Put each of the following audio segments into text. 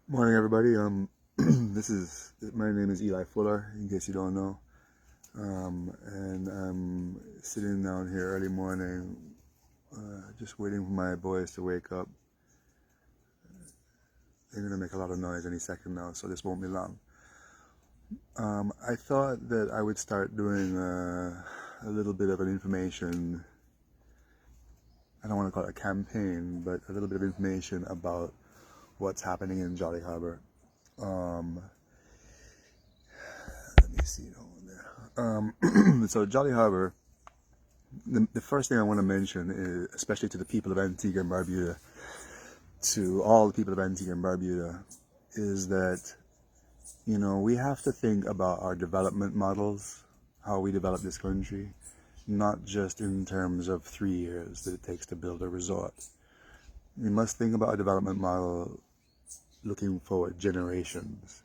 Morning, everybody. My name is Eli Fuller, in case you don't know. And I'm sitting down here early morning, just waiting for my boys to wake up. They're gonna make a lot of noise any second now, so this won't be long. I thought that I would start doing a little bit of an information. I don't want to call it a campaign, but a little bit of information about what's happening in Jolly Harbour. Let me see over there. So Jolly Harbour, the first thing I want to mention is, especially to the people of Antigua and Barbuda, to all the people of Antigua and Barbuda, is that, we have to think about our development models, how we develop this country, not just in terms of 3 years that it takes to build a resort. We must think about a development model looking forward generations.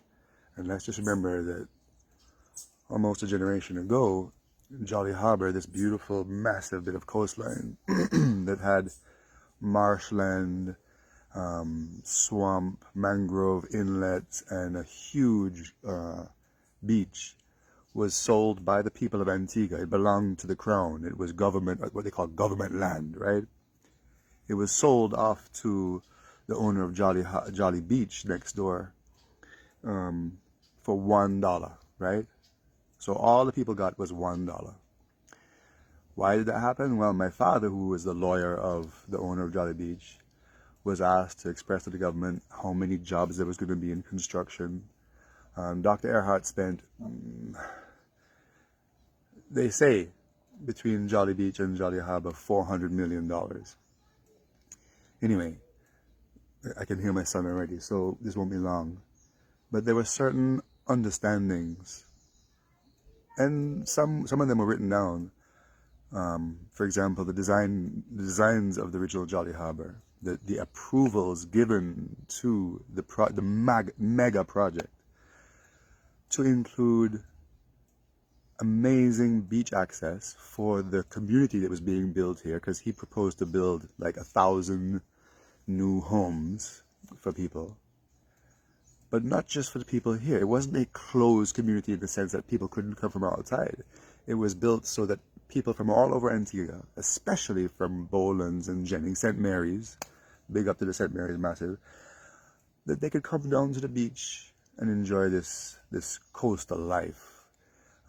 And let's just remember that almost a generation ago, Jolly Harbour, this beautiful, massive bit of coastline that had marshland, swamp, mangrove inlets, and a huge beach, was sold by the people of Antigua. It belonged to the crown. It was government, what they call government land, right? It was sold off to the owner of Jolly Beach next door for $1, right? So all the people got was $1. Why did that happen? Well, my father, who was the lawyer of the owner of Jolly Beach, was asked to express to the government how many jobs there was going to be in construction. Dr. Earhart spent, they say, between Jolly Beach and Jolly Harbour, $400 million. Anyway, I can hear my son already, so this won't be long. But there were certain understandings, and some of them were written down. For example, the designs of the original Jolly Harbour, the approvals given to the mega project to include amazing beach access for the community that was being built here, because he proposed to build like 1,000 new homes for people. But not just for the people here. It wasn't a closed community in the sense that people couldn't come from outside. It was built so that people from all over Antigua, especially from Boland's and Jennings, St Mary's, big up to the St Mary's massive, that they could come down to the beach and enjoy this coastal life.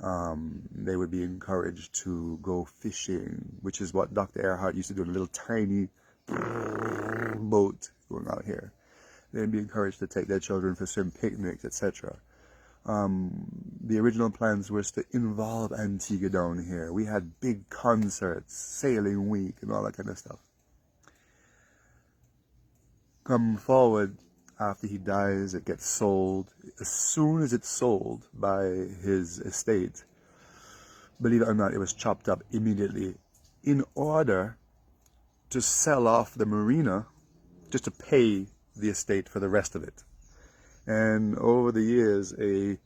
They would be encouraged to go fishing, which is what Dr. Earhart used to do in a little tiny boat going out here. They'd be encouraged to take their children for swim picnics, etc. The original plans was to involve Antigua down here. We had big concerts, sailing week, and all that kind of stuff. Come forward, after he dies, it gets sold. As soon as it's sold by his estate, believe it or not, it was chopped up immediately in order to sell off the marina just to pay the estate for the rest of it. And over the years, a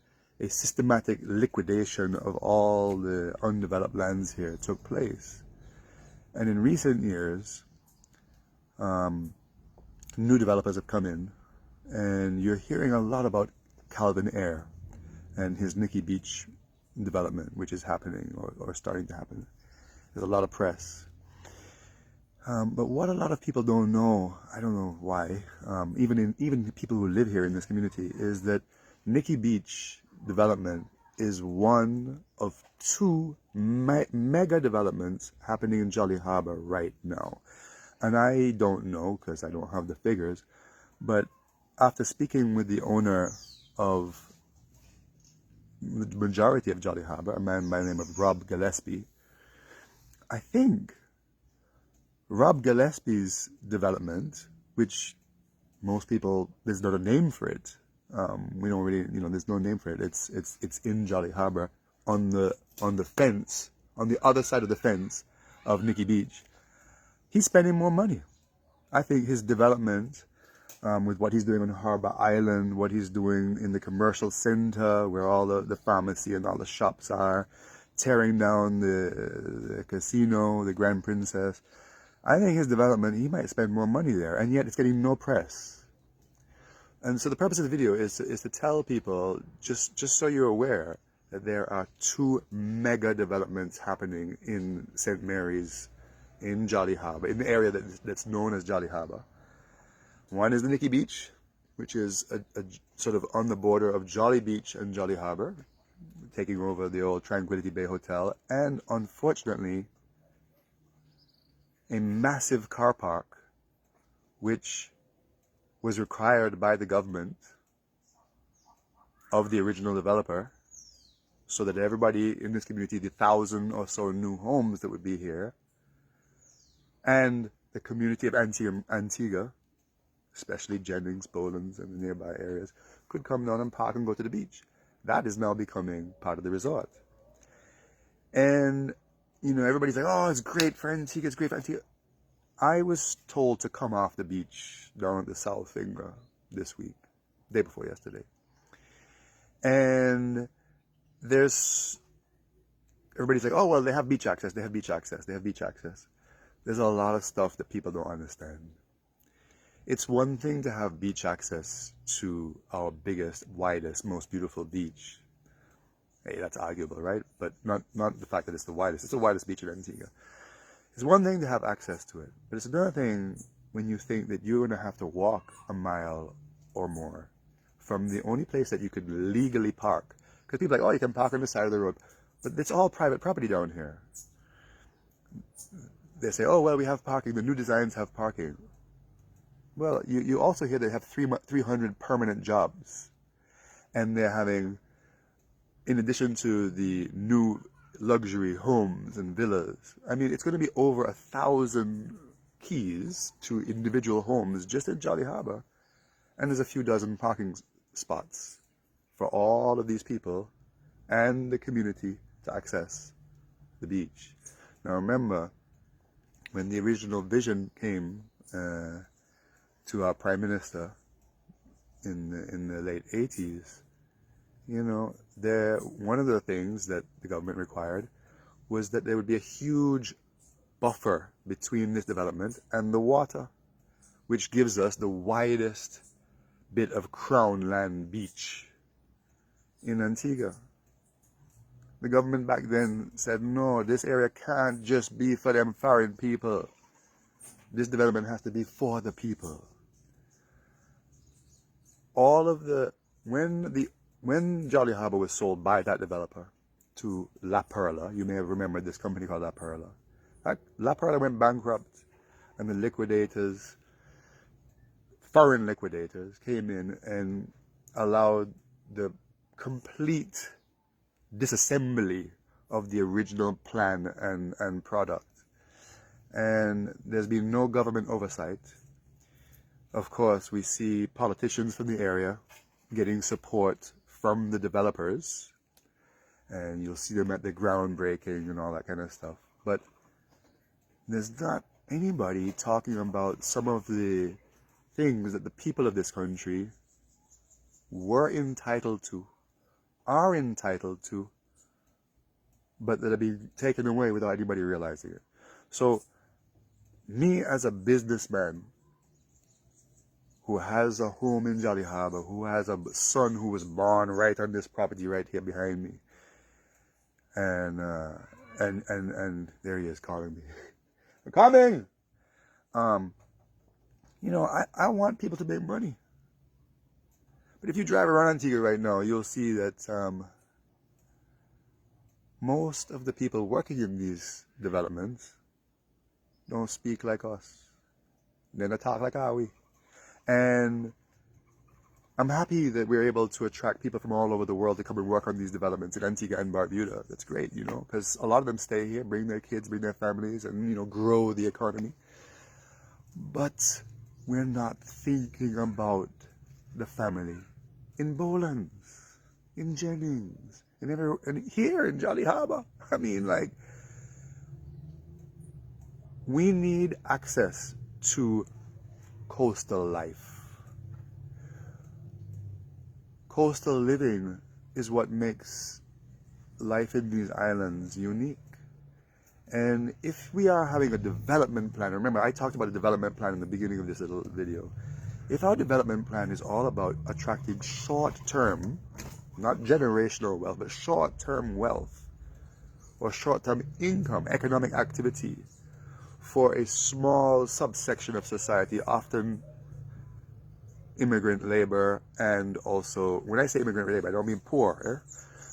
systematic liquidation of all the undeveloped lands here took place. And in recent years, new developers have come in, and you're hearing a lot about Calvin Ayre and his Nikki Beach development, which is happening or starting to happen. There's a lot of press. But what a lot of people don't know, I don't know why, even people who live here in this community, is that Nikki Beach development is one of 2 mega developments happening in Jolly Harbour right now. And I don't know, because I don't have the figures, but after speaking with the owner of the majority of Jolly Harbour, a man by the name of Rob Gillespie, I think Rob Gillespie's development, which most people, there's not a name for it. We don't really, there's no name for it. It's in Jolly Harbour on the fence, on the other side of the fence of Nikki Beach. He's spending more money. I think his development, with what he's doing on Harbour Island, what he's doing in the commercial center where all the pharmacy and all the shops are, tearing down the casino, the Grand Princess, I think his development, he might spend more money there, and yet it's getting no press. And so the purpose of the video is to tell people, just so you're aware, that there are two mega developments happening in St Mary's in Jolly Harbour, in the area that's known as Jolly Harbour. One is the Nikki Beach, which is a sort of on the border of Jolly Beach and Jolly Harbour, taking over the old Tranquility Bay Hotel, and unfortunately, a massive car park, which was required by the government of the original developer, so that everybody in this community, the 1,000 or so new homes that would be here, and the community of Antigua, especially Jennings, Boland's, and the nearby areas, could come down and park and go to the beach. That is now becoming part of the resort. And, you know, everybody's like, oh, it's great for Antigua, it's great for Antigua. I was told to come off the beach down at the South Finger this week, day before yesterday. And everybody's like, oh, well, they have beach access, they have beach access, they have beach access. There's a lot of stuff that people don't understand. It's one thing to have beach access to our biggest, widest, most beautiful beach. Hey, that's arguable, right? But not the fact that it's the widest. It's the widest beach in Antigua. It's one thing to have access to it, but it's another thing when you think that you're going to have to walk a mile or more from the only place that you could legally park. Because people are like, oh, you can park on the side of the road. But it's all private property down here. They say, oh, well, we have parking. The new designs have parking. Well, you also hear they have 300 permanent jobs. And they're having, in addition to the new luxury homes and villas, I mean, it's going to be over 1,000 keys to individual homes just in Jolly Harbour. And there's a few dozen parking spots for all of these people and the community to access the beach. Now remember, when the original vision came to our Prime Minister in the late 80s, you know, one of the things that the government required was that there would be a huge buffer between this development and the water, which gives us the widest bit of crown land beach in Antigua. The government back then said, no, this area can't just be for them foreign people. This development has to be for the people. When Jolly Harbour was sold by that developer to La Perla, you may have remembered this company called La Perla. La Perla went bankrupt, and the liquidators, foreign liquidators, came in and allowed the complete disassembly of the original plan and product. And there's been no government oversight. Of course, we see politicians from the area getting support from the developers, and you'll see them at the groundbreaking and all that kind of stuff. But there's not anybody talking about some of the things that the people of this country were entitled to, are entitled to, but that are being taken away without anybody realizing it. So, me as a businessman who has a home in Jolly Harbour, who has a son who was born right on this property right here behind me, and there he is calling me. I'm coming! You know, I want people to make money. But if you drive around Antigua right now, you'll see that most of the people working in these developments don't speak like us. They don't talk like how we. And I'm happy that we're able to attract people from all over the world to come and work on these developments in Antigua and Barbuda. That's great, you know, because a lot of them stay here, bring their kids, bring their families, and, you know, grow the economy. But we're not thinking about the family in Boland's, in Jennings, and here in Jolly Harbour. I mean, like, we need access to coastal life. Coastal living is what makes life in these islands unique. And if we are having a development plan, remember I talked about a development plan in the beginning of this little video. If our development plan is all about attracting short-term, not generational wealth, but short-term wealth or short-term income, economic activity for a small subsection of society, often immigrant labor, and also, when I say immigrant labor, I don't mean poor,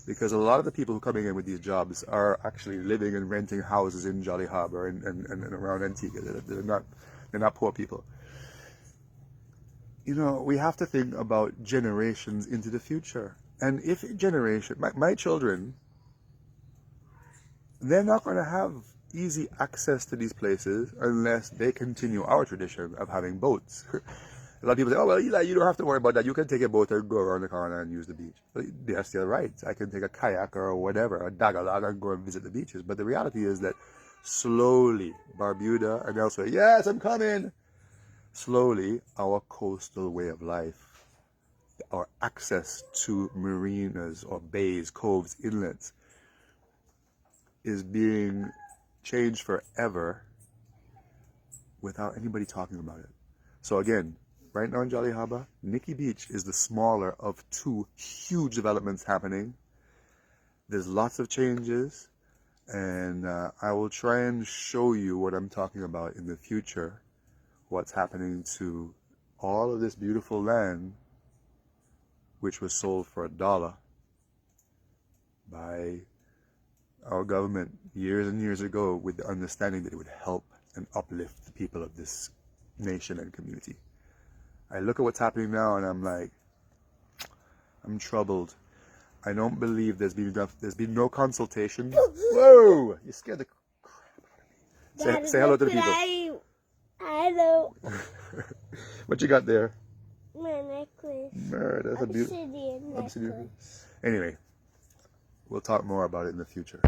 because a lot of the people who are coming in with these jobs are actually living and renting houses in Jolly Harbour and around Antigua. They're not poor people. You know, we have to think about generations into the future. And if my children, they're not going to have easy access to these places unless they continue our tradition of having boats. A lot of people say, oh, well, Eli, you don't have to worry about that. You can take a boat and go around the corner and use the beach. But they're still right. I can take a kayak or whatever, a dagalog, and go and visit the beaches. But the reality is that slowly, Barbuda and elsewhere, yes, I'm coming. Slowly, our coastal way of life, our access to marinas or bays, coves, inlets, is being changed forever without anybody talking about it. So again, right now in Jolly Harbour, Nikki Beach is the smaller of two huge developments happening. There's lots of changes, and I will try and show you what I'm talking about in the future, what's happening to all of this beautiful land, which was sold for $1 by our government years and years ago with the understanding that it would help and uplift the people of this nation and community. I look at what's happening now and I'm like, I'm troubled. I don't believe there's been no consultation. Whoa! You scared the crap out of me. Say hello to the people. Hello. What you got there? My necklace. That's a beautiful Obsidian necklace. Anyway, we'll talk more about it in the future.